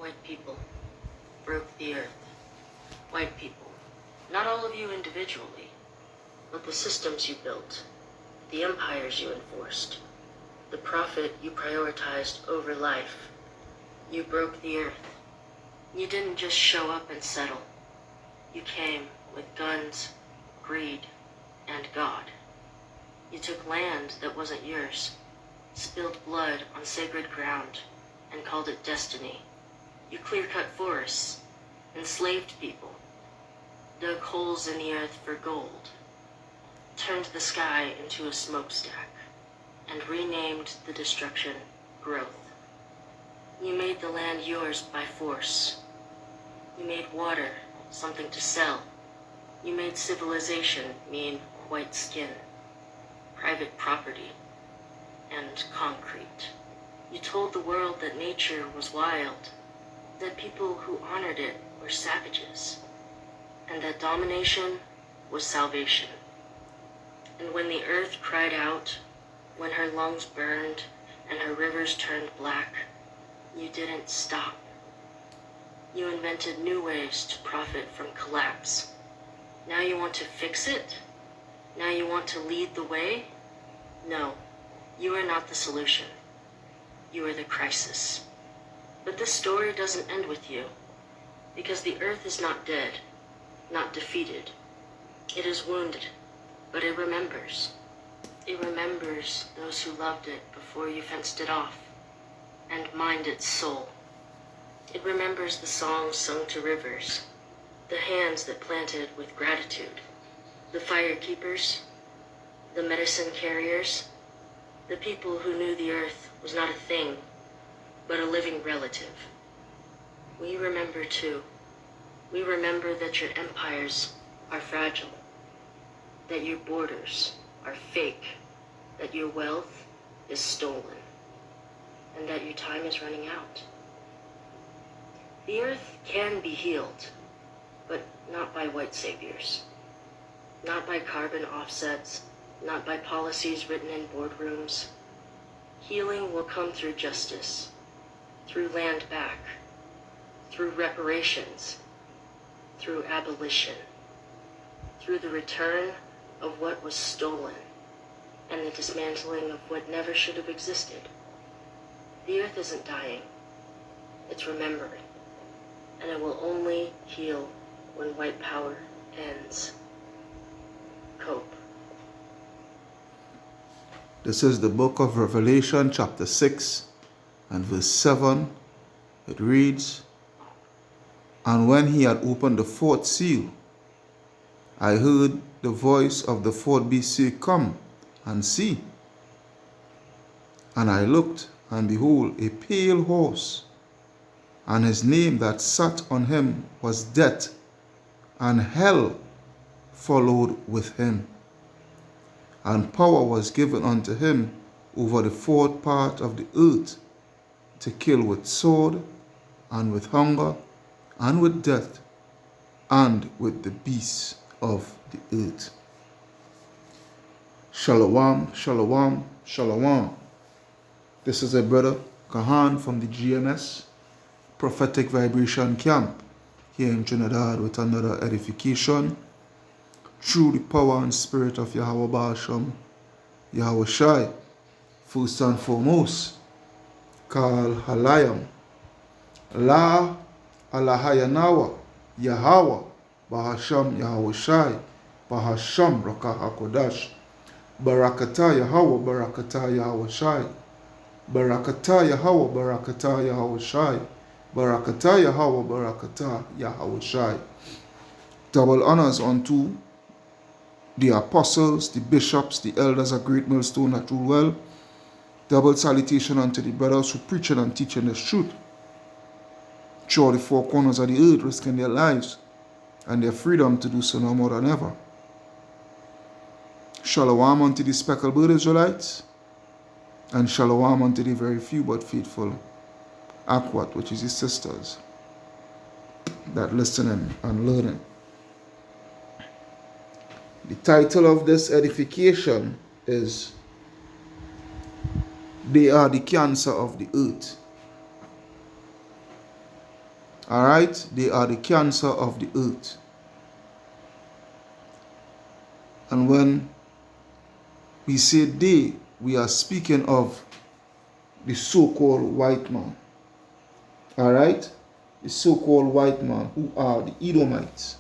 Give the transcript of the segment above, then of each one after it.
white people broke the earth. White people. Not all of you individually, but the systems you built, the empires you enforced, the profit you prioritized over life. You broke the earth. You didn't just show up and settle. You came with guns, greed, and God. You took land that wasn't yours, spilled blood on sacred ground, and called it destiny. You clear-cut forests, enslaved people, dug holes in the earth for gold, turned the sky into a smokestack, and renamed the destruction growth. You made the land yours by force. You made water something to sell. You made civilization mean white skin, private property, and concrete. You told the world that nature was wild, that people who honored it were savages, and that domination was salvation. And when the earth cried out, when her lungs burned and her rivers turned black, you didn't stop. You invented new ways to profit from collapse. Now you want to fix it? Now you want to lead the way? No, you are not the solution. You are the crisis. But this story doesn't end with you, because the earth is not dead, not defeated. It is wounded, but it remembers. It remembers those who loved it before you fenced it off, and mined its soul. It remembers the songs sung to rivers, the hands that planted with gratitude, the fire keepers, the medicine carriers, the people who knew the earth was not a thing, but a living relative. We remember too. We remember that your empires are fragile, that your borders are fake, that your wealth is stolen, and that your time is running out. The earth can be healed, but not by white saviors, not by carbon offsets, not by policies written in boardrooms. Healing will come through justice, through land back, through reparations, through abolition, through the return of what was stolen, and the dismantling of what never should have existed. The earth isn't dying, it's remembering, and it will only heal when white power ends. Cope. This is the book of Revelation, chapter 6, and verse 7. It reads, "And when he had opened the fourth seal, I heard the voice of the fourth beast say, Come and see. And I looked, and behold, a pale horse, and his name that sat on him was Death, and hell followed with him. And power was given unto him over the fourth part of the earth, to kill with sword, and with hunger, and with death, and with the beasts of the earth." Shalom, shalom, shalom. This is a brother Kahan from the GMS Prophetic Vibration Camp here in Trinidad with another edification through the power and spirit of Yahweh Basham, Yahweh Shai, first and foremost, Kal Halayam, La Alahayanawa, Yahweh, Bahasham Yahweh Shai, Bahasham Rakah HaKodash, Barakata Yahweh, Barakata Yahweh Shai, Barakata Yahweh, Barakata Yahweh Shai, Barakata Yahweh, Barakata Yahweh Shai. Double honors unto the apostles, the bishops, the elders of Great Millstone that rule well. Double salutation unto the brothers who preaching and teaching the truth through the four corners of the earth, risking their lives and their freedom to do so no more than ever. Shalom unto the speckled bird Israelites, and shalom unto the very few but faithful Akwat, which is his sisters, that listening and learning. The title of this edification is "They Are the Cancer of the Earth." Alright? They are the cancer of the earth. And when we say they, we are speaking of the so-called white man. Alright? The so-called white man, who are the Edomites,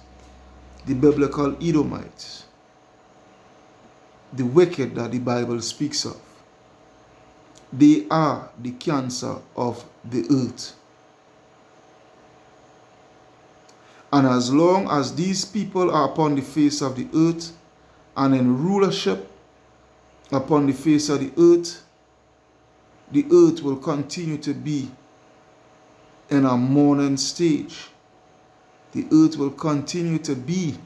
the biblical Edomites, the wicked that the Bible speaks of. They are the cancer of the earth. And as long as these people are upon the face of the earth and in rulership upon the face of the earth will continue to be in a mourning stage. The earth will continue to be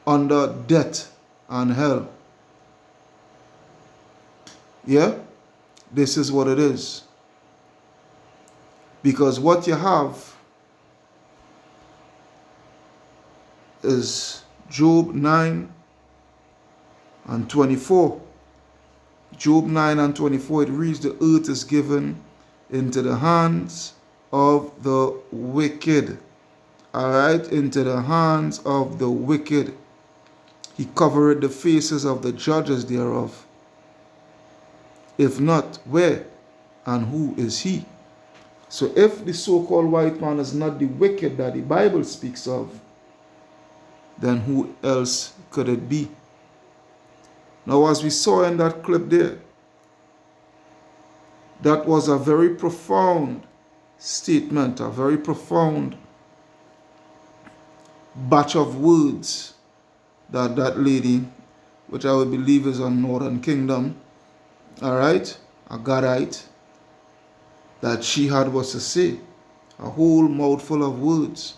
under death and hell. Yeah? This is what it is. Because what you have is Job 9 and 24. Job 9 and 24, it reads, the earth is given into the hands of the wicked. Alright, into the hands of the wicked. He covered the faces of the judges thereof. If not, where and who is he? So if the so-called white man is not the wicked that the Bible speaks of, then who else could it be? Now, as we saw in that clip there, that was a very profound statement, a very profound batch of words that that lady, which I would believe is a Northern Kingdom, alright, a Gadite, that she had was to say. A whole mouthful of words.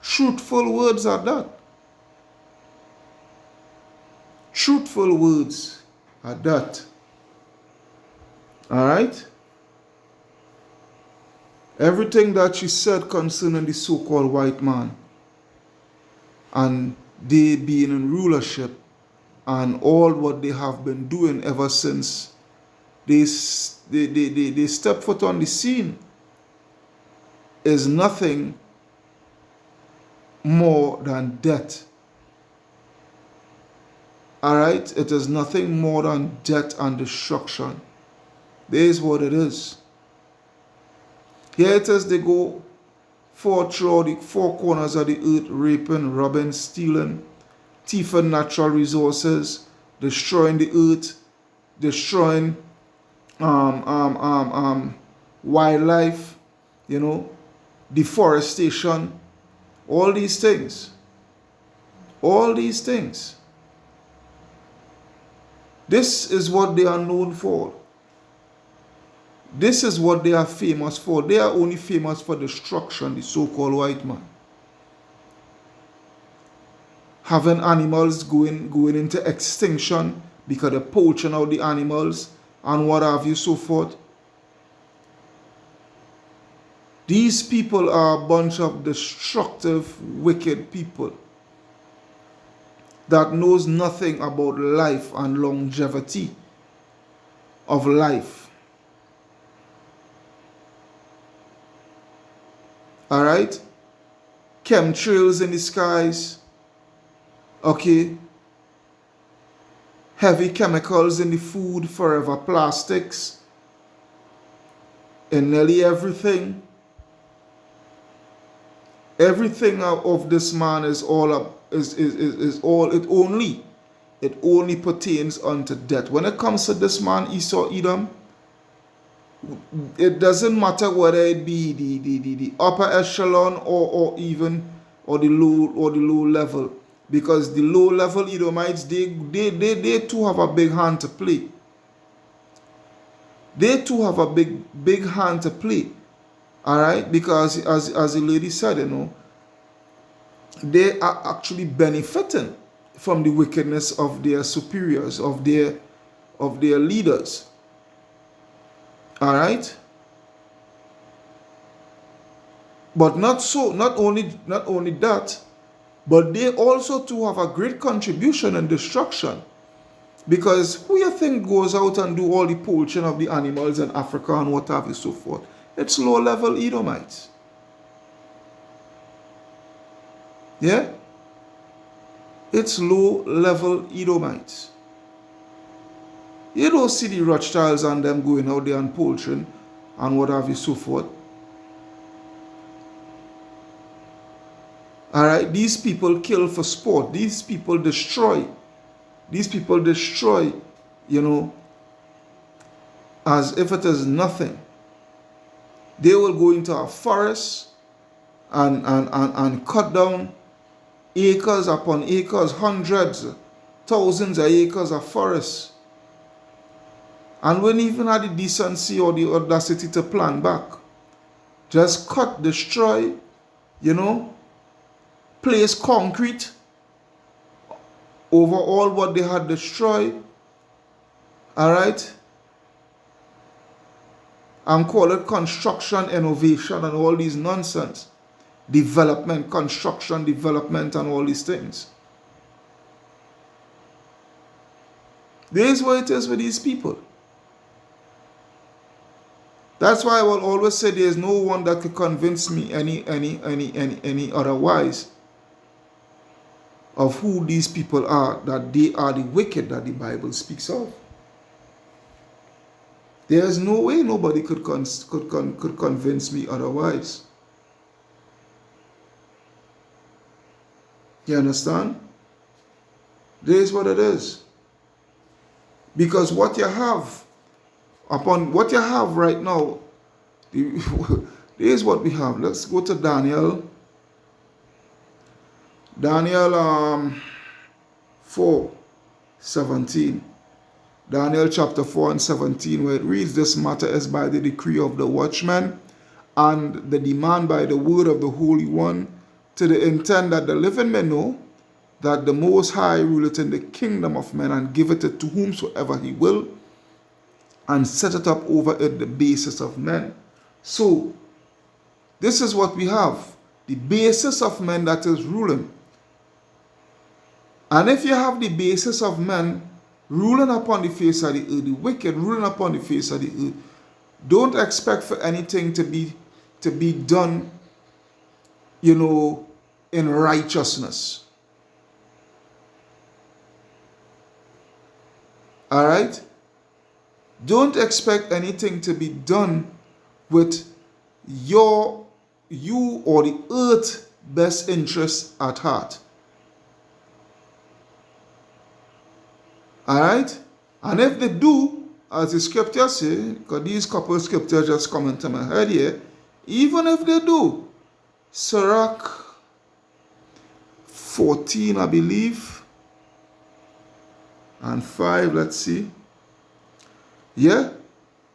Truthful words at that. Truthful words at that. Alright? Everything that she said concerning the so-called white man and they being in rulership and all what they have been doing ever since they step foot on the scene is nothing more than death. Alright? It is nothing more than death and destruction. This is what it is. Here it is, they go forth throughout the four corners of the earth, raping, robbing, stealing, thieving natural resources, destroying the earth, destroying wildlife, deforestation, all these things. All these things. This is what they are known for. This is what they are famous for. They are only famous for destruction, the so-called white man. Having animals going into extinction because they're poaching out the animals and what have you, so forth. These people are a bunch of destructive, wicked people that knows nothing about life and longevity of life. Alright? Chemtrails in the skies. Okay? Heavy chemicals in the food, forever plastics. In nearly everything. Everything of this man is all it only pertains unto death. When it comes to this man, Esau Edom, it doesn't matter whether it be the upper echelon or the low level, because the low level Edomites, they too have a big hand to play. They too have a big hand to play. Alright, because as the lady said, they are actually benefiting from the wickedness of their superiors, of their leaders. Alright? But not only that, but they also too have a great contribution in destruction. Because who you think goes out and do all the poaching of the animals in Africa and what have you, so forth? It's low-level Edomites. Yeah? It's low-level Edomites. You don't see the Rothschilds and them going out there and poultry and what have you, so forth. Alright, these people kill for sport. These people destroy. These people destroy, you know, as if it is nothing. They will go into a forest and cut down acres upon acres, hundreds, thousands of acres of forest. And wouldn't even have the decency or the audacity to plan back. Just cut, destroy, you know, place concrete over all what they had destroyed. Alright? And call it construction, innovation, and all these nonsense. Development, construction, development, and all these things. This is what it is with these people. That's why I will always say there is no one that could convince me any otherwise of who these people are, that they are the wicked that the Bible speaks of. There is no way nobody could convince me otherwise. You understand? This is what it is. Because what you have, upon what you have right now, this is what we have. Let's go to Daniel. Daniel 4:17. Daniel chapter 4 and 17, where it reads, "This matter is by the decree of the watchman, and the demand by the word of the Holy One, to the intent that the living may know that the Most High ruleth in the kingdom of men, and giveth it to whomsoever he will, and setteth up over it the basis of men." So, this is what we have. The basis of men that is ruling. And if you have the basis of men ruling upon the face of the earth, the wicked ruling upon the face of the earth, don't expect for anything to be done, you know, in righteousness. Alright? Don't expect anything to be done with you or the earth's best interest at heart. Alright? And if they do, as the scriptures say, because these couple of scriptures just come into my head here, even if they do, Sirach 14, I believe, and 5, let's see. Yeah?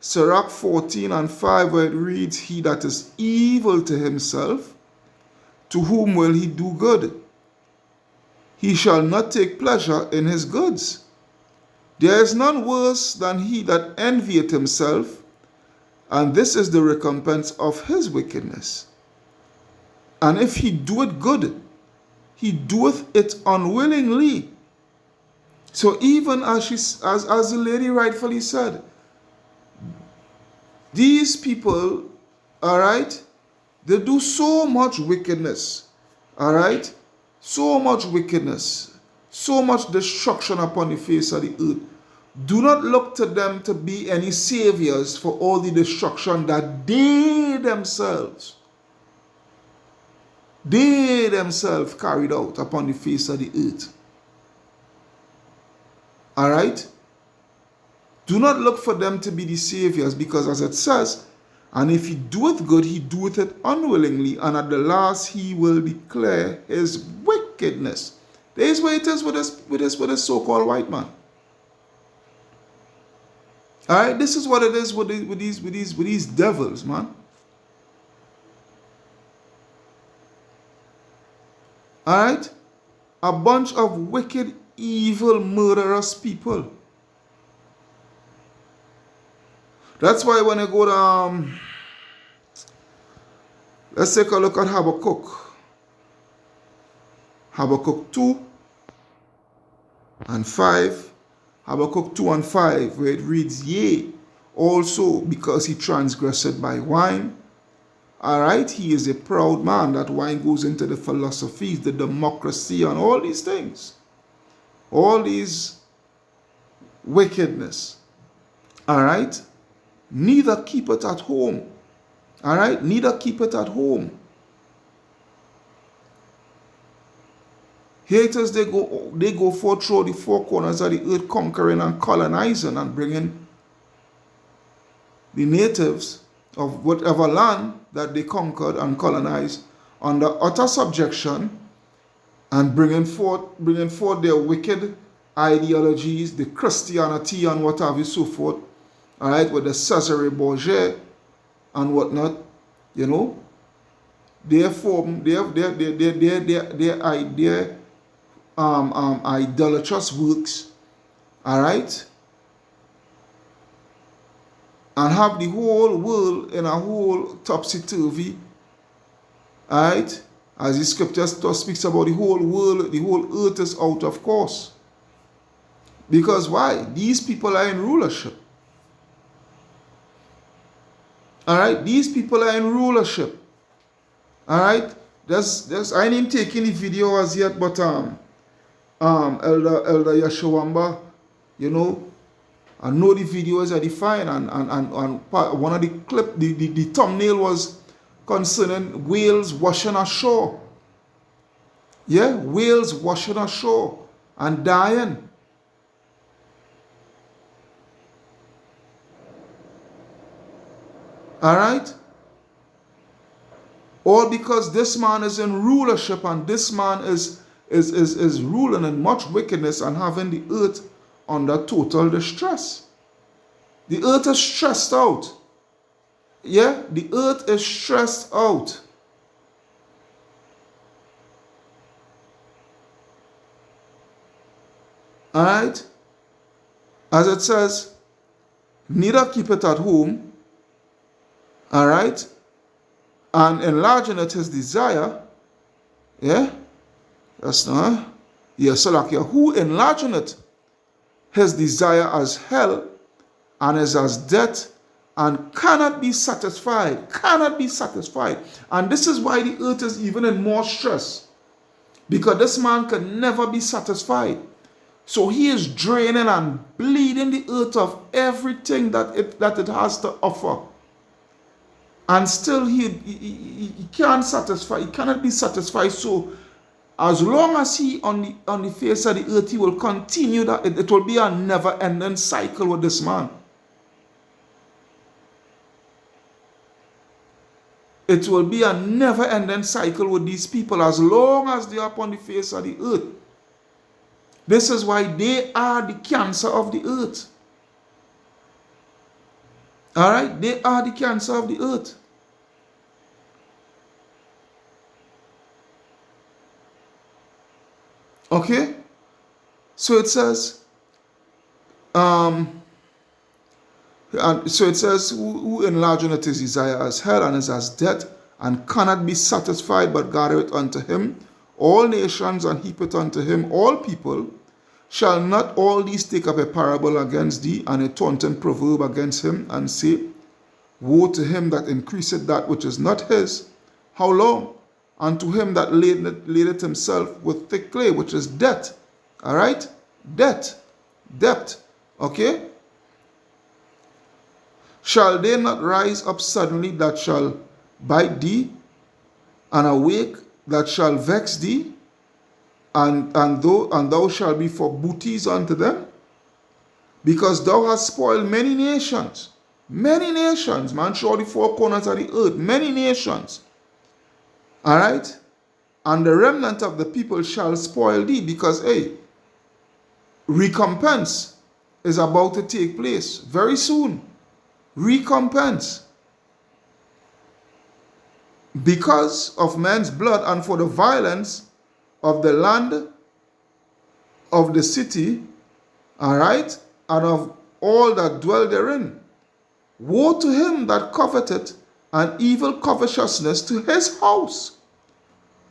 Sirach 14 and 5, where it reads, "He that is evil to himself, to whom will he do good? He shall not take pleasure in his goods. There is none worse than he that envieth himself, and this is the recompense of his wickedness. And if he doeth good, he doeth it unwillingly." So even as the lady rightfully said, these people, alright, they do so much wickedness, alright, so much wickedness, so much destruction upon the face of the earth. Do not look to them to be any saviors for all the destruction that they themselves carried out upon the face of the earth. Alright? Do not look for them to be the saviors, because as it says, "And if he doeth good, he doeth it unwillingly, and at the last he will declare his wickedness." There is where it is with this so-called white man. Alright, this is what it is with these devils, man. Alright? A bunch of wicked, evil, murderous people. That's why when I go to, let's take a look at Habakkuk. Habakkuk 2 and 5. Habakkuk 2 and 5, where it reads, "Yea, also because he transgressed by wine. All right, he is a proud man. That wine goes into the philosophies, the democracy, and all these things. All these wickedness. All right, neither keep it at home. All right, neither keep it at home. Haters, they go forth through the four corners of the earth, conquering and colonizing and bringing the natives of whatever land that they conquered and colonized under utter subjection, and bringing forth their wicked ideologies, the Christianity and what have you, so forth. All right, with the Cesare Borgia and whatnot, you know, their idolatrous works, all right, and have the whole world in a whole topsy-turvy, all right, as the scripture speaks about the whole world, the whole earth is out of course. Because why? These people are in rulership. All right, these people are in rulership. All right, I ain't taking the video as yet, but Elder Yashawamba, you know, I know the video is defined, and one of the clip, the thumbnail was concerning whales washing ashore. Yeah, whales washing ashore and dying. All right? All because this man is in rulership, and this man is ruling in much wickedness and having the earth under total distress. The earth is stressed out. Yeah, the earth is stressed out. All right? As it says, neither keep it at home. All right? And enlarging it his desire. Yeah? That's not. Yeah, so like, yeah, who enlarging it his desire as hell, and is as death, and cannot be satisfied. Cannot be satisfied. And this is why the earth is even in more stress. Because this man can never be satisfied. So he is draining and bleeding the earth of everything that it has to offer. And still he can't satisfy. He cannot be satisfied. So as long as he on the face of the earth, he will continue that. It will be a never-ending cycle with this man. It will be a never-ending cycle with these people as long as they are upon the face of the earth. This is why they are the cancer of the earth. All right? They are the cancer of the earth. Okay? So it says, who enlarging it his desire as hell, and is as death, and cannot be satisfied, but gathereth unto him all nations, and heapeth unto him all people. Shall not all these take up a parable against thee, and a taunting proverb against him, and say, woe to him that increaseth that which is not his? How long? And to him that ladeth himself with thick clay, which is death. All right? Death. Debt. Okay? Shall they not rise up suddenly that shall bite thee, and awake that shall vex thee, and thou shalt be for booties unto them? Because thou hast spoiled many nations. Many nations, man, show the four corners of the earth. Many nations. All right? And the remnant of the people shall spoil thee, because, hey, recompense is about to take place very soon. Recompense. Because of men's blood, and for the violence of the land, of the city, all right, and of all that dwell therein. Woe to him that coveteth an evil covetousness to his house,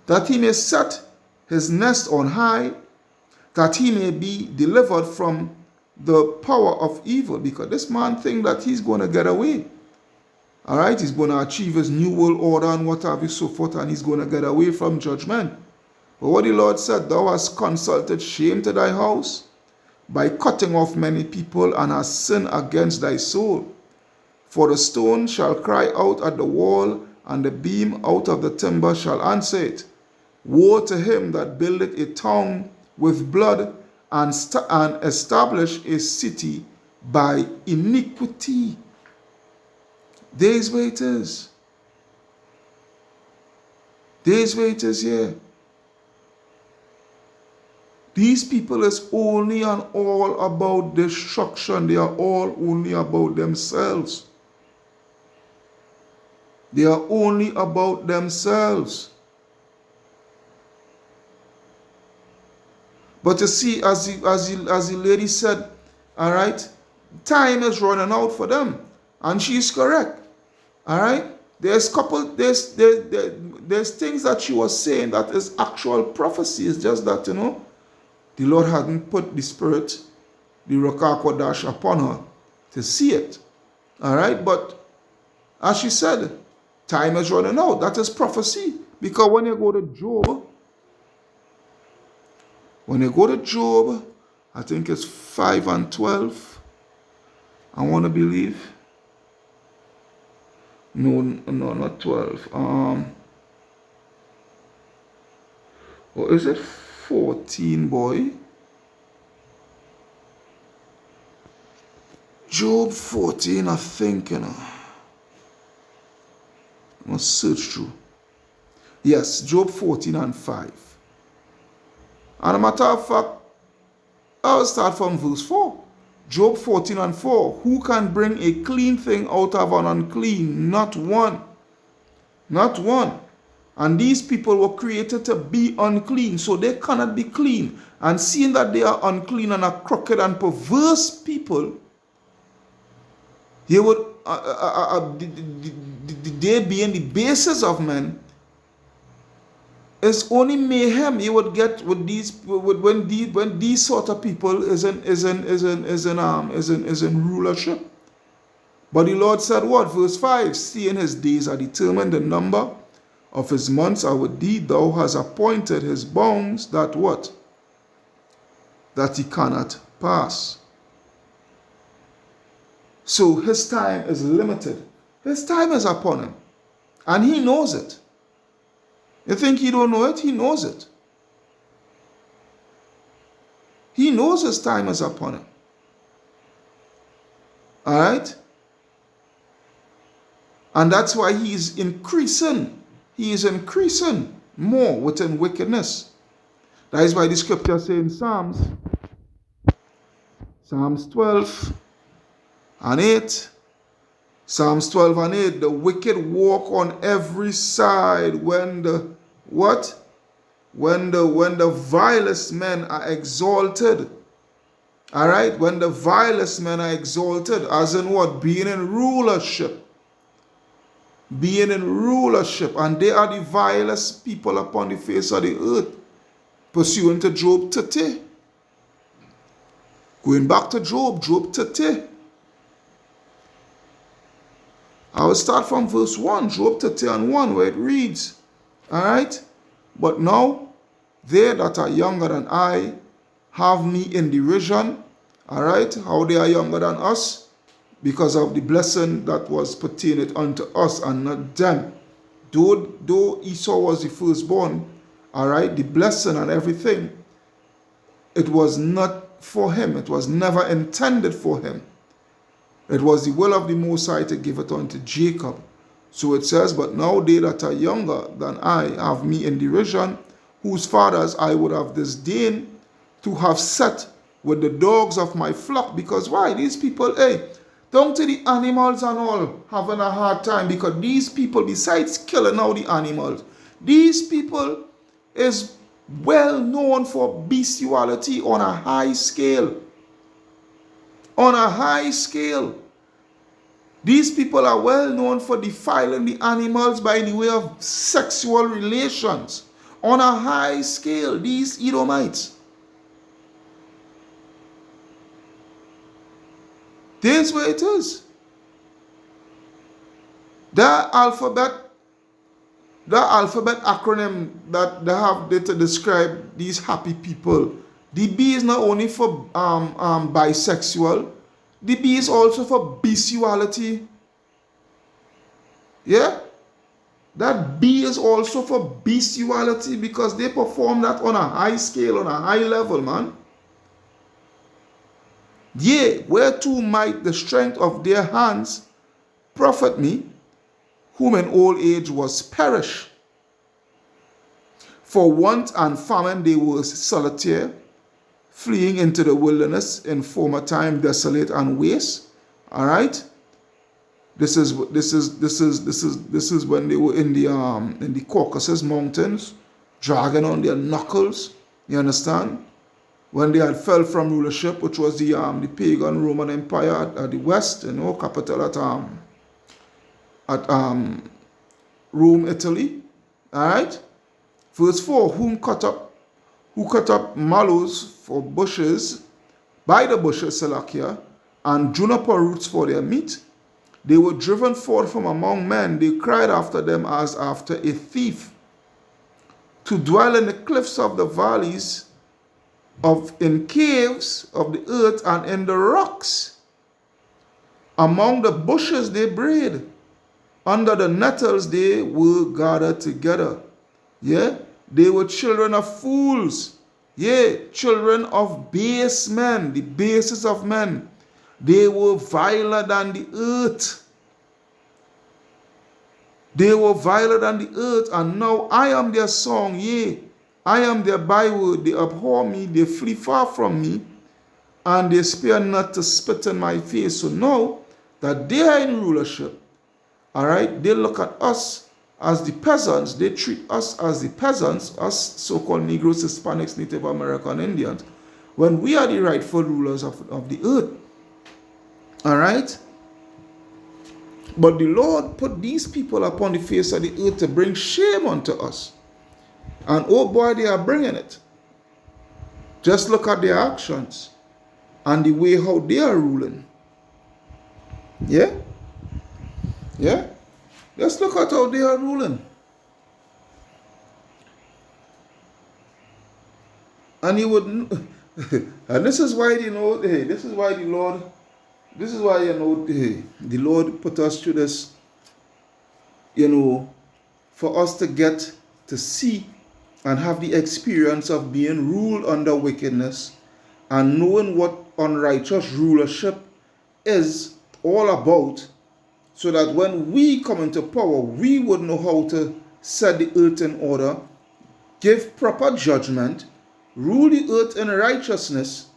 that he may set his nest on high, that he may be delivered from the power of evil, because this man think that he's going to get away. All right, he's going to achieve his new world order and what have you, so forth, and he's going to get away from judgment. But what the Lord said, thou hast consulted shame to thy house by cutting off many people, and hast sinned against thy soul. For the stone shall cry out at the wall, and the beam out of the timber shall answer it. Woe to him that buildeth a town with blood, and establish a city by iniquity. There's where it is. There's where it is here. These people is only and all about destruction. They are all only about themselves. They are only about themselves. But you see, as the lady said, all right, time is running out for them. And she's correct. All right? There's things that she was saying that is actual prophecy. It's just that, the Lord hadn't put the Spirit, the Ruach HaKodesh upon her to see it. All right? But as she said, time is running out. That is prophecy. Because when you go to Job, I think it's 5 and 12, I want to believe. No, not 12. Or is it 14, boy? Job 14, I think, I must search through. Yes, Job 14 and 5. And a matter of fact, I'll start from verse 4. Job 14 and 4. Who can bring a clean thing out of an unclean? Not one. Not one. And these people were created to be unclean, so they cannot be clean. And seeing that they are unclean and are crooked and perverse people, they would, they being the basis of men, it's only mayhem you would get with when these sort of people is in rulership. But the Lord said what? Verse 5, seeing his days are determined, the number of his months are with thee, thou hast appointed his bounds, that what? That he cannot pass. So his time is limited. His time is upon him. And he knows it. You think he don't know it? He knows it. He knows his time is upon him. All right? And that's why he is increasing. He is increasing more within wickedness. That is why the scripture says in Psalms 12 and 8, Psalms 12 and 8, the wicked walk on every side when the what? When the vilest men are exalted. All right? When the vilest men are exalted, as in what? Being in rulership. Being in rulership. And they are the vilest people upon the face of the earth. Pursuant to Job 30. Going back to Job 30. I will start from verse 1, Job 30 and 1, where it reads, all right? But now, they that are younger than I have me in derision, all right? How they are younger than us? Because of the blessing that was pertained unto us and not them. Though Esau was the firstborn, all right, the blessing and everything, it was not for him. It was never intended for him. It was the will of the Most High to give it unto Jacob. So it says, but now they that are younger than I have me in derision, whose fathers I would have disdained to have set with the dogs of my flock. Because why? These people, down to the animals and all, having a hard time. Because these people, besides killing all the animals, these people is well known for bestiality on a high scale. On a high scale. These people are well known for defiling the animals by the way of sexual relations. On a high scale, these Edomites. This way it is. That alphabet acronym that they have there to describe these happy people. The B is not only for bisexual. The B is also for bestiality. Yeah? That B is also for bestiality because they perform that on a high scale, on a high level, man. Yea, whereto might the strength of their hands profit me, whom in old age was perish. For want and famine they were solitary, fleeing into the wilderness in former time, desolate and waste. All right. This is when they were in the Caucasus Mountains, dragging on their knuckles. You understand? When they had fell from rulership, which was the pagan Roman Empire at the west, capital at Rome, Italy. All right. Verse 4: who cut up mallows for bushes, by the bushes, Salakia, and juniper roots for their meat. They were driven forth from among men. They cried after them as after a thief. To dwell in the cliffs of the valleys, in caves of the earth, and in the rocks. Among the bushes they brayed. Under the nettles they were gathered together. Yeah? They were children of fools. Yeah, children of base men, the bases of men. They were viler than the earth. They were viler than the earth, and now I am their song, yea, I am their byword. They abhor me, they flee far from me, and they spare not to spit in my face. So now that they are in rulership, all right, they look at us as the peasants. They treat us as the peasants, us so-called Negroes, Hispanics, Native American Indians, when we are the rightful rulers of the earth. All right? But the Lord put these people upon the face of the earth to bring shame unto us. And oh boy, they are bringing it. Just look at their actions and the way how they are ruling. Yeah? Yeah? Just look at how they are ruling. And you would, and this is why this is why the Lord the Lord put us through this, for us to get to see and have the experience of being ruled under wickedness and knowing what unrighteous rulership is all about, so that when we come into power, we would know how to set the earth in order, give proper judgment, rule the earth in righteousness.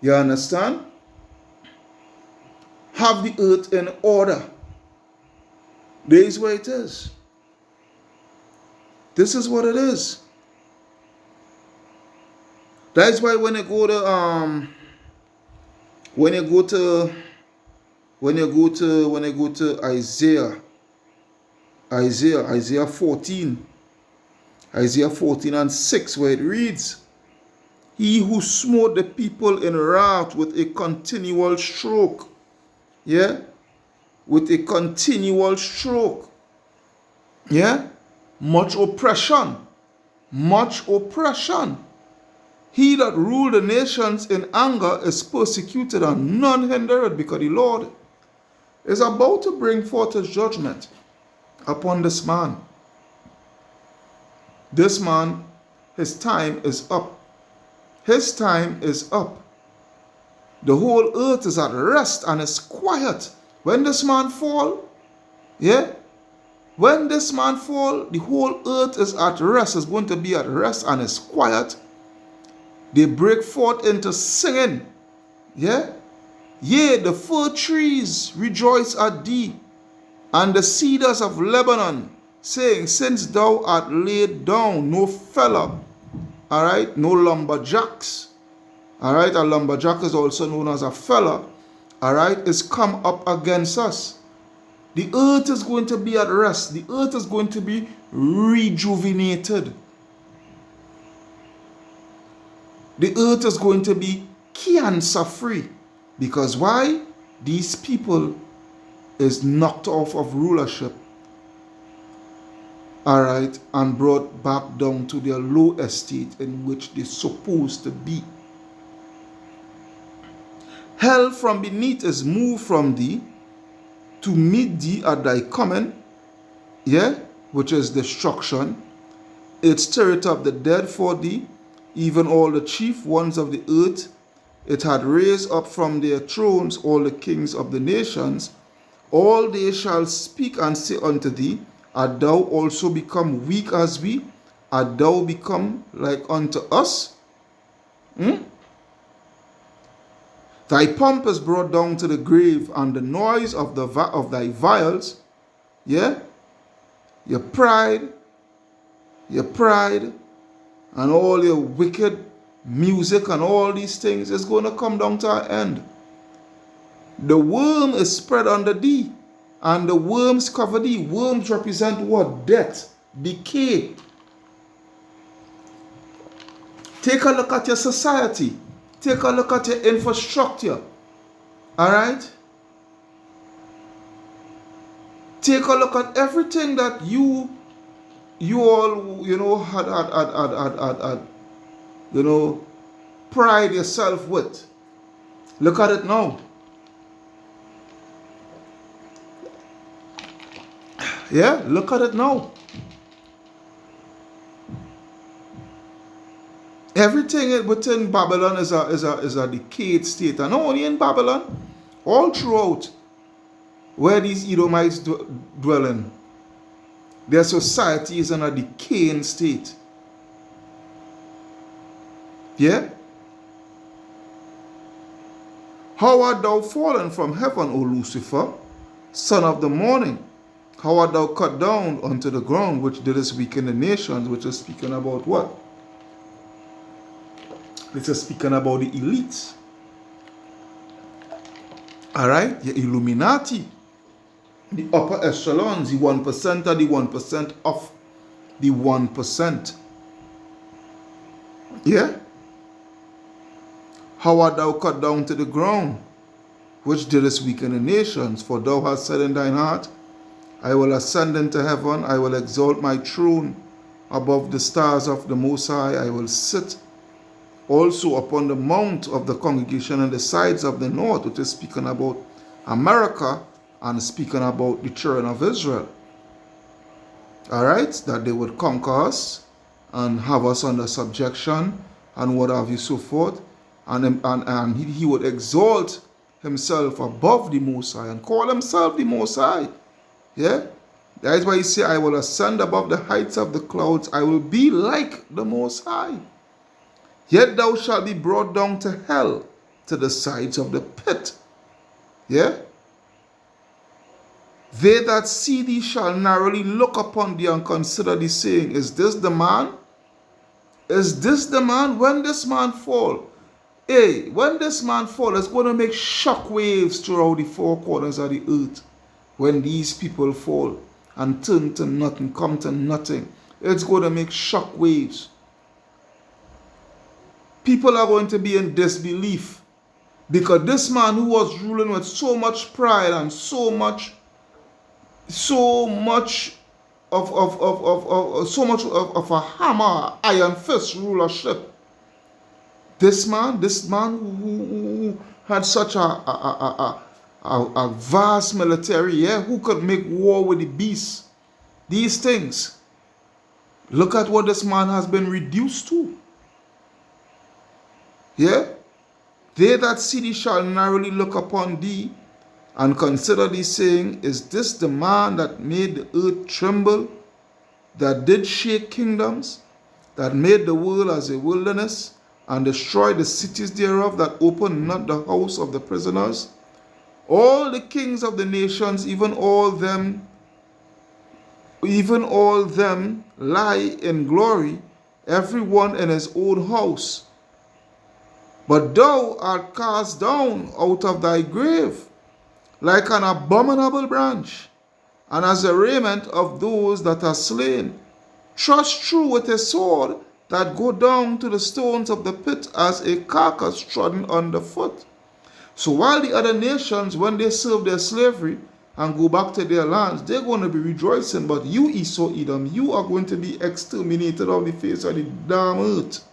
You understand? Have the earth in order. This is where it is. This is what it is. That is why when you go to Isaiah 14 and 6, where it reads, he who smote the people in wrath with a continual stroke. Yeah? With a continual stroke. Yeah? Much oppression. Much oppression. He that ruled the nations in anger is persecuted, and none hindered, because the Lord is about to bring forth his judgment upon this man. This man, his time is up. His time is up. The whole earth is at rest and is quiet. When this man fall, yeah, when this man fall, the whole earth is at rest, is going to be at rest and is quiet. They break forth into singing, yeah. Yea, the fir trees rejoice at thee, and the cedars of Lebanon, saying, since thou art laid down, no fellow, all right, no lumberjacks. All right, a lumberjack is also known as a fella, all right, is come up against us. The earth is going to be at rest. The earth is going to be rejuvenated. The earth is going to be cancer-free. Because why? these people is knocked off of rulership, all right, and brought back down to their low estate in which they're supposed to be. Hell from beneath is moved from thee to meet thee at thy coming, yeah, which is destruction. It stirreth up the dead for thee, even all the chief ones of the earth. It had raised up from their thrones all the kings of the nations. All they shall speak and say unto thee, art thou also become weak as we? Art thou become like unto us? Thy pomp is brought down to the grave, and the noise of thy vials, yeah, your pride, and all your wicked music and all these things is going to come down to an end. The worm is spread under thee, and the worms cover thee. Worms represent what? Death, decay. Take a look at your society. Take a look at your infrastructure. All right? Take a look at everything that you all, had, pride yourself with. Look at it now. Yeah, look at it now. Everything within Babylon is a decayed state, and not only in Babylon, all throughout where these Edomites dwell in, their society is in a decaying state. Yeah? How art thou fallen from heaven, O Lucifer, son of the morning? How art thou cut down unto the ground, which didst weaken the nations? Which is speaking about what? This is speaking about the elites. Alright? The Illuminati. The upper echelons, the 1% are the 1% of the 1%. Yeah? How art thou cut down to the ground, which didst weaken the nations? For thou hast said in thine heart, I will ascend into heaven, I will exalt my throne above the stars of the Most High, I will sit also upon the mount of the congregation on the sides of the north, which is speaking about America and speaking about the children of Israel. Alright, that they would conquer us and have us under subjection and what have you, so forth. And he would exalt himself above the Most High and call himself the Most High. Yeah? That is why he said, I will ascend above the heights of the clouds. I will be like the Most High. Yet thou shalt be brought down to hell, to the sides of the pit. Yeah? They that see thee shall narrowly look upon thee and consider thee, saying, is this the man? Is this the man? When this man fall, when this man fall, it's going to make shock waves throughout the four corners of the earth. When these people fall and turn to nothing, come to nothing, it's going to make shock waves. People are going to be in disbelief because this man who was ruling with so much pride and so much of a hammer, iron fist rulership. This man who had such a vast military, yeah, who could make war with the beasts. These things. Look at what this man has been reduced to. Yeah? They that see thee shall narrowly look upon thee and consider thee, saying, is this the man that made the earth tremble, that did shake kingdoms, that made the world as a wilderness, and destroyed the cities thereof, that opened not the house of the prisoners? All the kings of the nations, even all them lie in glory, every one in his own house. But thou art cast down out of thy grave, like an abominable branch, and as a raiment of those that are slain, thrust through with a sword, that go down to the stones of the pit, as a carcass trodden underfoot. So while the other nations, when they serve their slavery and go back to their lands, they're going to be rejoicing. But you, Esau, Edom, you are going to be exterminated off the face of the damn earth.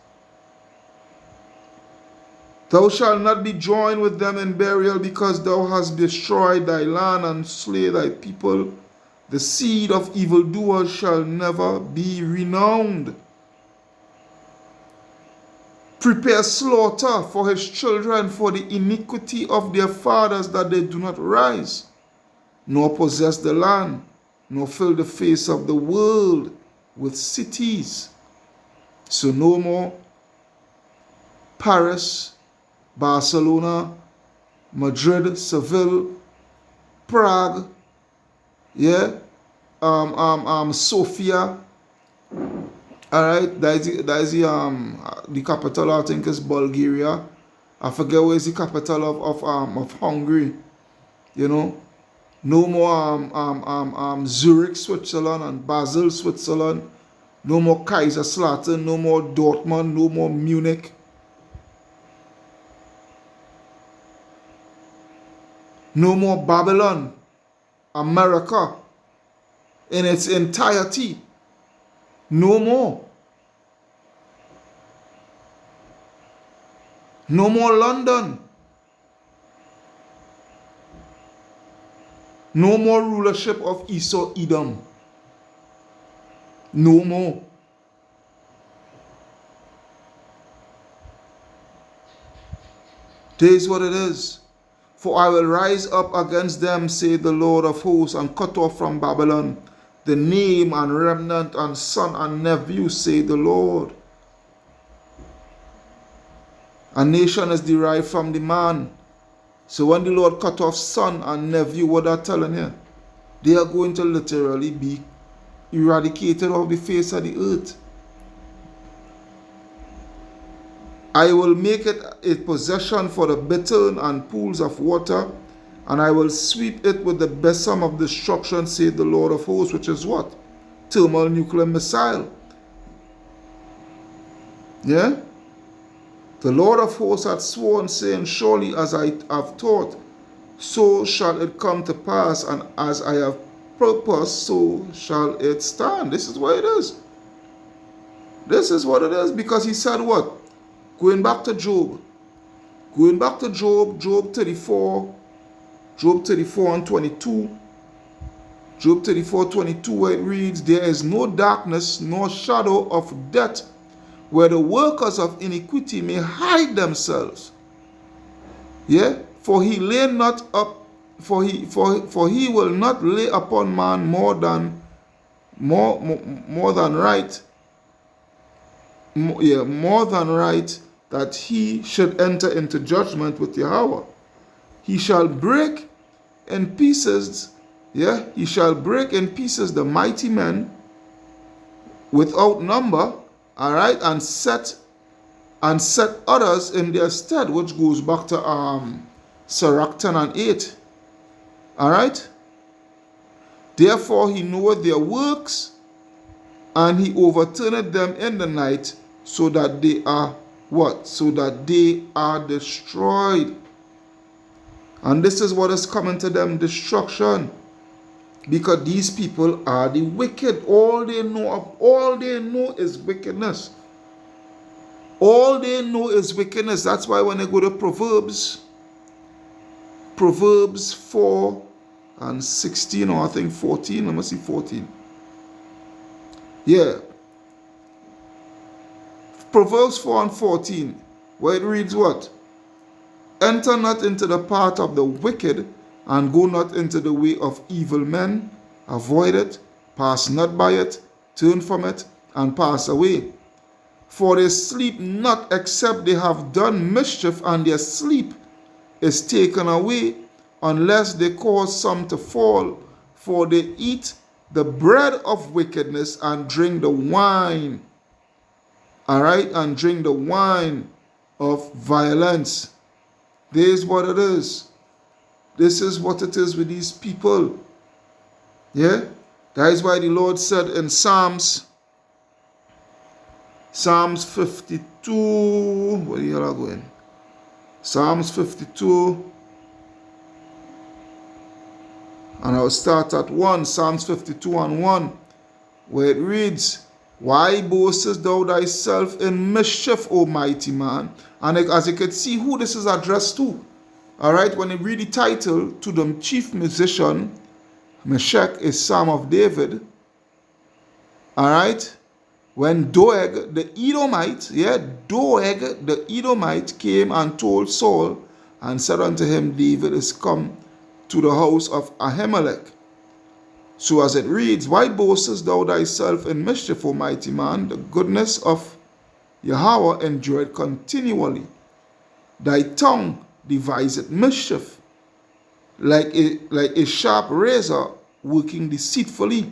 Thou shalt not be joined with them in burial, because thou hast destroyed thy land and slay thy people. The seed of evildoers shall never be renowned. Prepare slaughter for his children for the iniquity of their fathers, that they do not rise, nor possess the land, nor fill the face of the world with cities. So no more Paris, Barcelona, Madrid, Seville, Prague, Sofia. All right, that is the capital. I think is Bulgaria. I forget where is the capital of Hungary. You know, no more Zurich, Switzerland, and Basel, Switzerland. No more Kaiserslautern. No more Dortmund. No more Munich. No more Babylon, America, in its entirety. No more. No more London. No more rulership of Esau, Edom. No more. This is what it is. For I will rise up against them, saith the Lord of hosts, and cut off from Babylon the name and remnant and son and nephew, saith the Lord. A nation is derived from the man. So when the Lord cut off son and nephew, what are telling you? They are going to literally be eradicated off the face of the earth. I will make it a possession for the bittern and pools of water, and I will sweep it with the besom of destruction, saith the Lord of hosts, which is what? Thermonuclear missile. Yeah? The Lord of hosts had sworn, saying, surely as I have taught, so shall it come to pass, and as I have purposed, so shall it stand. This is what it is. This is what it is, because he said what? Going back to Job. Going back to Job, Job 34 and 22. Job 34:22, where it reads, there is no darkness nor shadow of death, where the workers of iniquity may hide themselves. Yeah? For he lay not up, for he will not lay upon man more than right. More than right, that he should enter into judgment with Yahweh. He shall break in pieces, he shall break in pieces the mighty men without number, all right, and set others in their stead, which goes back to Sirach 10 and 8. All right. Therefore he knoweth their works, and he overturneth them in the night, so that they are what? So that they are destroyed. And this is what is coming to them, destruction. Because these people are the wicked. All they know is wickedness. All they know is wickedness. That's why when they go to Proverbs 4 and 16, or I think 14, let me see 14. Yeah. Proverbs 4 and 14, where it reads what? Enter not into the path of the wicked, and go not into the way of evil men. Avoid it, pass not by it, turn from it, and pass away. For they sleep not except they have done mischief, and their sleep is taken away, unless they cause some to fall. For they eat the bread of wickedness, and drink the wine. All right, and drink the wine of violence. This is what it is. This is what it is with these people. Yeah? That is why the Lord said in Psalms 52, where the hell are going? Psalms 52, and I'll start at 1. Psalms 52 and 1, where it reads, Why boastest thou thyself in mischief, O mighty man? And as you can see who this is addressed to. Alright, when you read the title, to the chief musician, Meshach is Psalm of David. Alright, when Doeg the Edomite, Doeg the Edomite came and told Saul and said unto him, David is come to the house of Ahimelech. So as it reads, Why boastest thou thyself in mischief, O mighty man? The goodness of Yahweh endureth continually. Thy tongue deviseth mischief, like a sharp razor working deceitfully.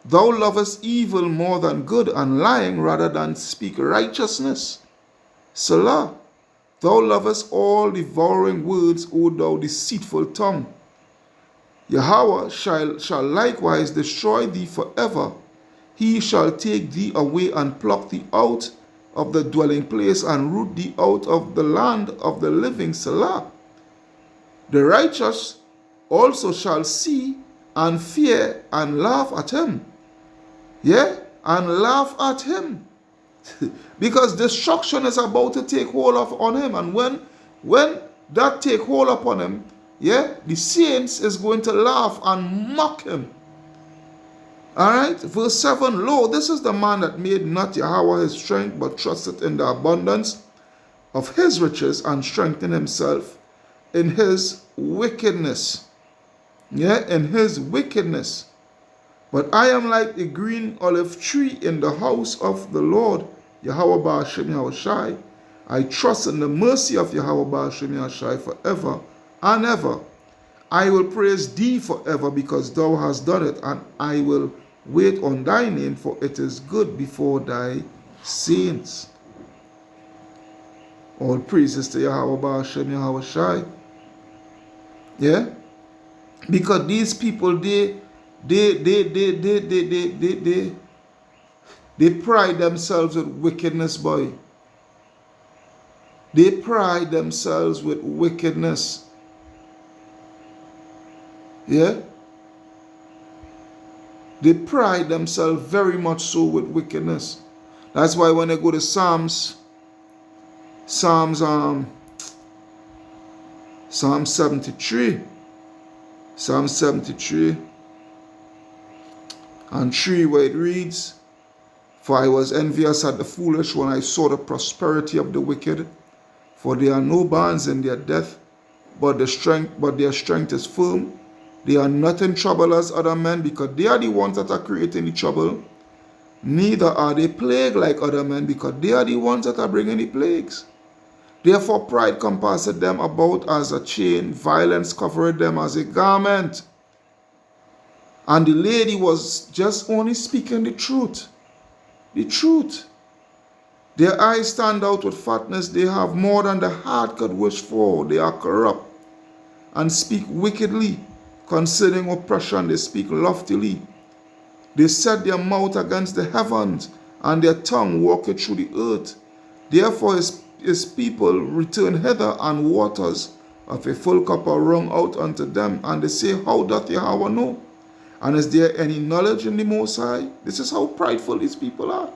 Thou lovest evil more than good, and lying rather than speak righteousness. Selah. Thou lovest all devouring words, O thou deceitful tongue. Yahweh shall likewise destroy thee forever. He shall take thee away and pluck thee out of the dwelling place and root thee out of the land of the living. Selah. The righteous also shall see and fear and laugh at him. And laugh at him. Because destruction is about to take hold on him. And when that take hold upon him, the saints is going to laugh and mock him. Alright, verse 7, Lo, this is the man that made not Yahweh his strength, but trusted in the abundance of his riches, and strengthened himself in his wickedness. In his wickedness. But I am like a green olive tree in the house of the Lord, Yahweh Ba'ashem Yahushai. I trust in the mercy of Yahweh Ba'ashem Yahushai forever and ever. I will praise thee forever, because thou hast done it, and I will wait on thy name, for it is good before thy saints. All praises to Yahweh Ba'ashem Yahushai. Because these people, they pride themselves with wickedness, boy. They pride themselves with wickedness. They pride themselves very much so with wickedness. That's why when they go to Psalm 73, Psalm 73 and 3, where it reads, For I was envious at the foolish when I saw the prosperity of the wicked, for there are no bonds in their death, but their strength is firm. They are not in trouble as other men, because they are the ones that are creating the trouble. Neither are they plagued like other men, because they are the ones that are bringing the plagues. Therefore pride compasseth them about as a chain, violence covereth them as a garment. And the lady was just only speaking the truth. The truth. Their eyes stand out with fatness. They have more than the heart could wish for. They are corrupt and speak wickedly. Concerning oppression, they speak loftily. They set their mouth against the heavens, and their tongue walketh through the earth. Therefore his people return hither, and waters of a full cup are wrung out unto them. And they say, How doth Yahweh know? And is there any knowledge in the Most High? This is how prideful these people are.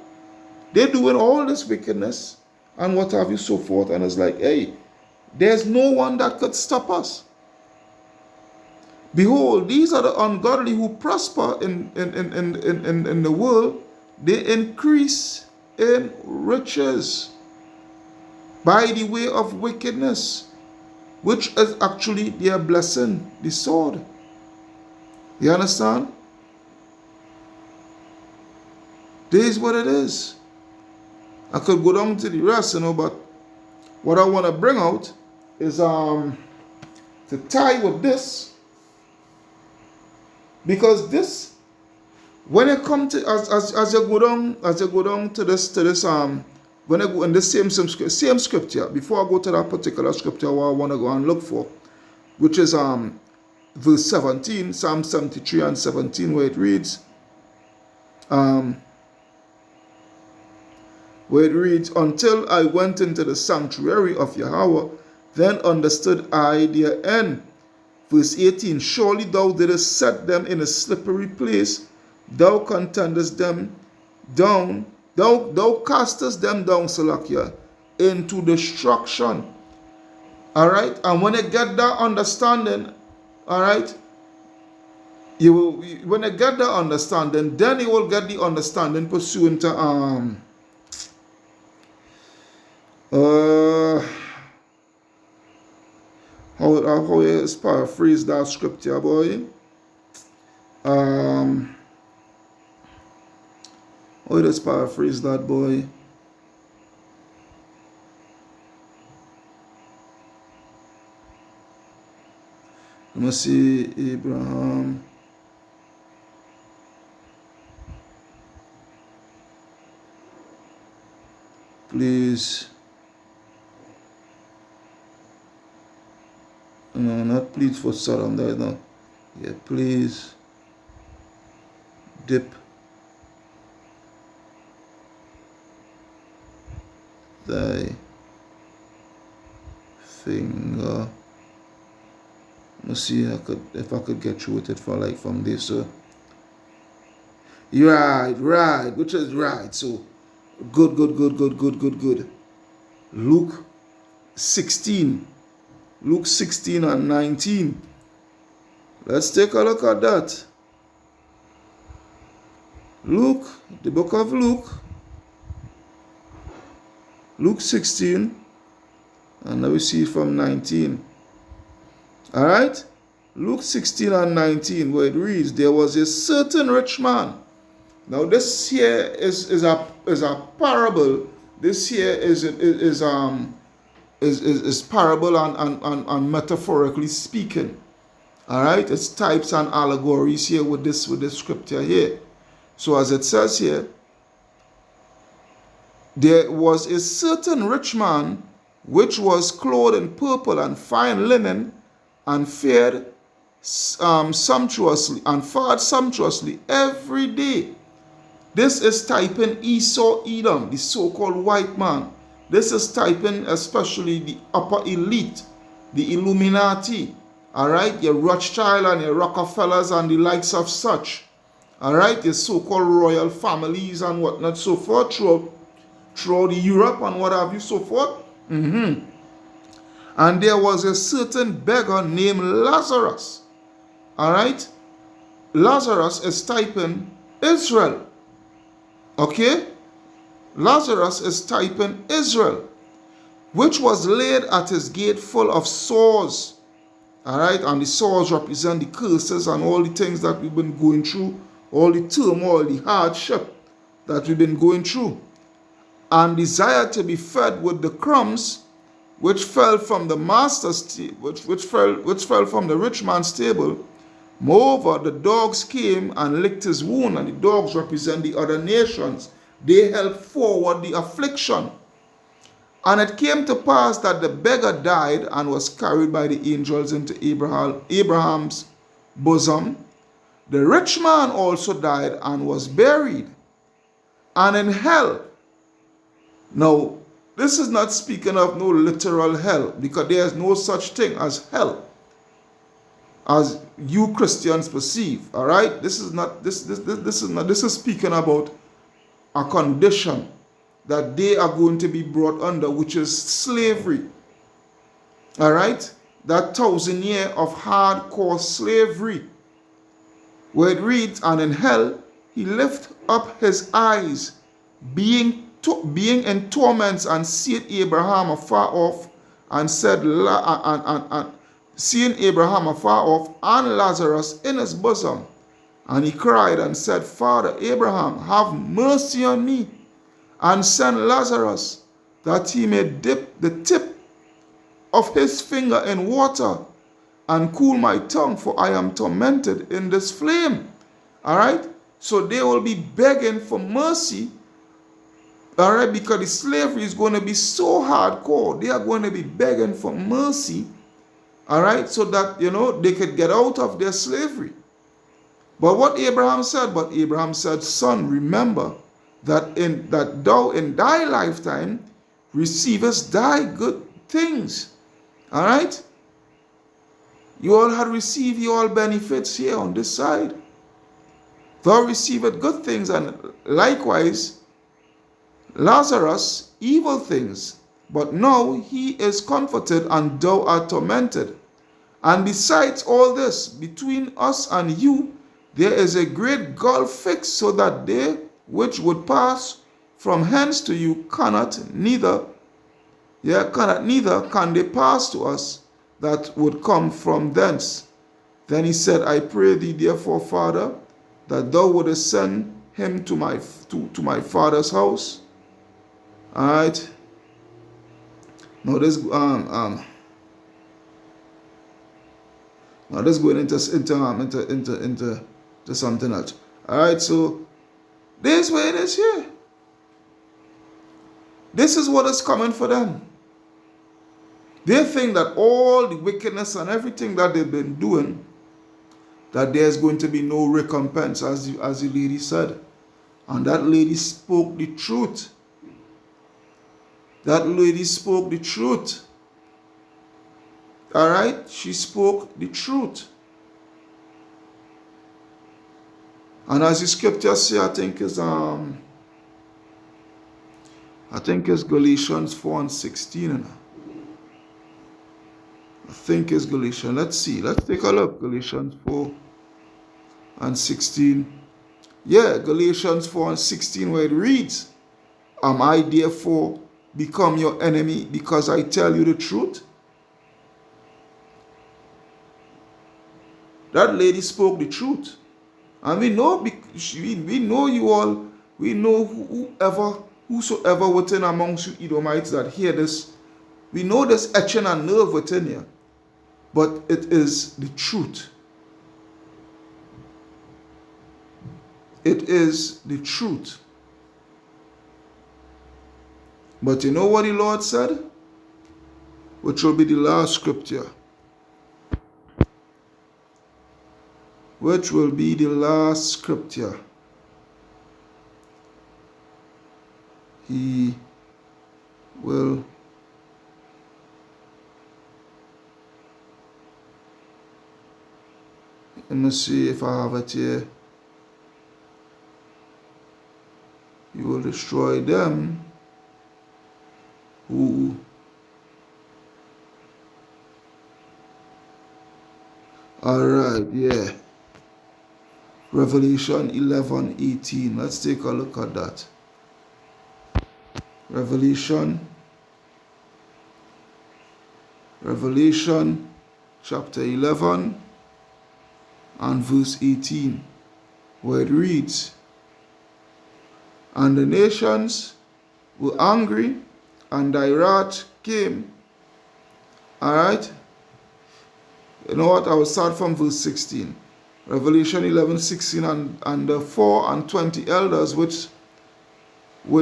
They're doing all this wickedness and what have you, so forth. And it's like, hey, there's no one that could stop us. Behold, these are the ungodly who prosper in the world. They increase in riches by the way of wickedness, which is actually their blessing, the sword. You understand? This is what it is. I could go down to the rest, but what I want to bring out is to tie with this. Because this, when you come to as you go down to this when I go in the same scripture, before I go to that particular scripture where I want to go and look for, which is verse 17, Psalm 73 and 17, where it reads, until I went into the sanctuary of Yahweh Then understood I their end. Verse 18, surely thou didst set them in a slippery place. Thou contendest them down. Thou castest them down, Salakia, into destruction. Alright? And when you get that understanding, alright, when you get that understanding, then you will get the understanding pursuant to how you paraphrase that scripture, boy. How you just paraphrase that, boy? Let me see, Abraham. Please. No, not please for Sodom, there no. Yeah, please dip thy finger. Let's see if I could get through with it for like from this. So right, which is right. So good. Luke 16 and 19. Let's take a look at that. Luke, the book of Luke 16, and now we see it from 19. Alright? Luke 16 and 19, where it reads, there was a certain rich man. Now this here is a parable. This here is parable and metaphorically speaking. Alright? It's types and allegories here with this scripture here. So as it says here, there was a certain rich man which was clothed in purple and fine linen, and fared sumptuously every day. This is typing Esau Edom, the so-called white man. This is typing especially the upper elite, the Illuminati, alright, your Rothschild and your Rockefellers and the likes of such, alright, your so-called royal families and whatnot, so forth, throughout Europe and what have you, so forth. And there was a certain beggar named Lazarus. Alright? Lazarus is typing Israel. Okay? Lazarus is typing Israel, which was laid at his gate full of sores. Alright? And the sores represent the curses and all the things that we've been going through, all the turmoil, the hardship that we've been going through. And desired to be fed with the crumbs which fell from the master's which fell from the rich man's table. Moreover, the dogs came and licked his wound, and the dogs represent the other nations. They helped forward the affliction. And it came to pass that the beggar died and was carried by the angels into Abraham's bosom. The rich man also died and was buried. And in hell. Now, this is not speaking of no literal hell, because there is no such thing as hell as you Christians perceive. All right, this is speaking about a condition that they are going to be brought under, which is slavery. All right, that 1,000 years of hardcore slavery, where it reads, and in hell he lift up his eyes, being in torments, and seeing Abraham afar off, and seeing Abraham afar off, and Lazarus in his bosom. And he cried and said, Father Abraham, have mercy on me, and send Lazarus, that he may dip the tip of his finger in water, and cool my tongue, for I am tormented in this flame. All right? So they will be begging for mercy. All right, because the slavery is going to be so hardcore. They are going to be begging for mercy. All right, so that, they could get out of their slavery. But what Abraham said? But Abraham said, son, remember that thou in thy lifetime receivest thy good things, Alright? You all had received your benefits here on this side. Thou received good things, and likewise Lazarus evil things. But now he is comforted, and thou art tormented. And besides all this, between us and you, there is a great gulf fixed, so that they which would pass from hence to you neither can they pass to us that would come from thence. Then he said, I pray thee therefore, Father, that thou wouldest send him to my father's house. All right. Now this now let's go into something else. All right. So this way it is here. This is what is coming for them. They think that all the wickedness and everything that they've been doing, that there's going to be no recompense, as the lady said. And that lady spoke the truth. That lady spoke the truth. All right? She spoke the truth. And as the scripture says, I think it's Galatians 4:16. I think it's Galatians. Let's see. Let's take a look. Galatians 4:16. Yeah, Galatians 4:16, where it reads, am I therefore become your enemy because I tell you the truth? That lady spoke the truth. And we know you all, we know whosoever within amongst you Edomites that hear this, we know there's etching and nerve within you. But it is the truth. It is the truth. But you know what the Lord said? Which will be the last scripture. Which will be the last scripture. He will let me see if I have it here. You will destroy them who alright, yeah. Revelation 11:18. Let's take a look at that. Revelation chapter 11 and verse 18, where it reads, and the nations were angry, and thy wrath came. Alright? You know what? I will start from verse 16. Revelation 11:16, and the 4 and 20 elders which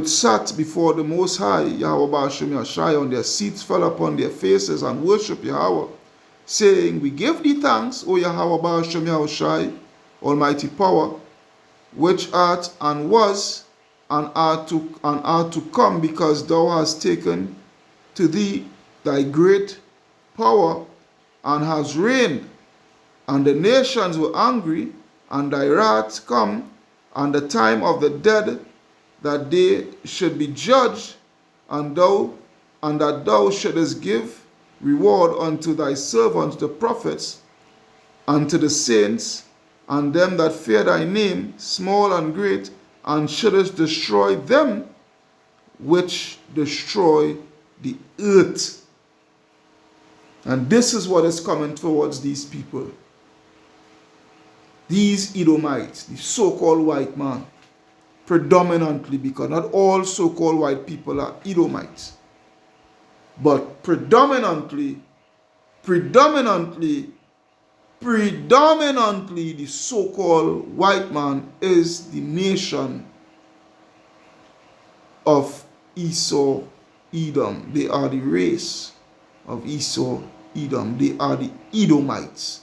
sat before the Most High, Yahweh Ba'ashem Yashai, on their seats fell upon their faces and worship Yahweh, saying, we give thee thanks, O Yahweh Ba'ashem Yashai, Almighty Power, which art and was and art to come, because thou hast taken to thee thy great power and hast reigned. And the nations were angry, and thy wrath come, and the time of the dead, that they should be judged, and that thou shouldest give reward unto thy servants the prophets, and to the saints, and them that fear thy name, small and great, and shouldest destroy them which destroy the earth. And this is what is coming towards these people. These Edomites, the so-called white man, predominantly, because not all so-called white people are Edomites, but predominantly, the so-called white man is the nation of Esau, Edom. They are the race of Esau, Edom. They are the Edomites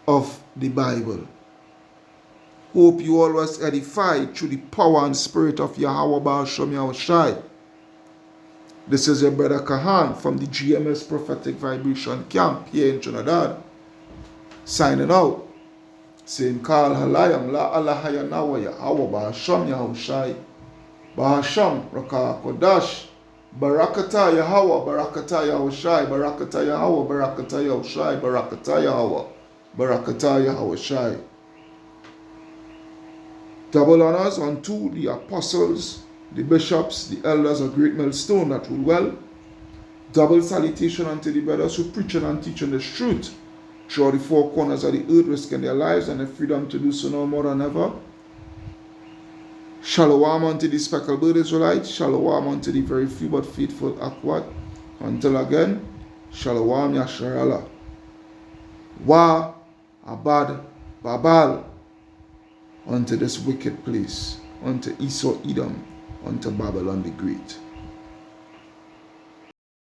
of the Bible. Hope you all was edified through the power and spirit of Yahweh Ba'ashem Yahushai. This is your brother Kahan from the GMS Prophetic Vibration Camp here in Trinidad. Signing out. Saying Kal Halayam La Allah Yanawa Yahweh Bahasham Yahushai Bahasham Raka Kodash Barakata Yahweh Barakata Yahushai Barakata Yahweh Barakata Yahushai Barakata Yahweh Barakata Yahushai. Double honors unto the apostles, the bishops, the elders of Great Millstone that rule well. Double salutation unto the brothers who preaching and teaching the truth throughout the four corners of the earth, risking their lives and the freedom to do so no more than ever. Shalom unto the speckled bird Israelites. Shalom unto the very few but faithful Akwat. Until again, Shalom Yasharala. Wa Abad Babal. Unto this wicked place, unto Esau Edom, unto Babylon the Great.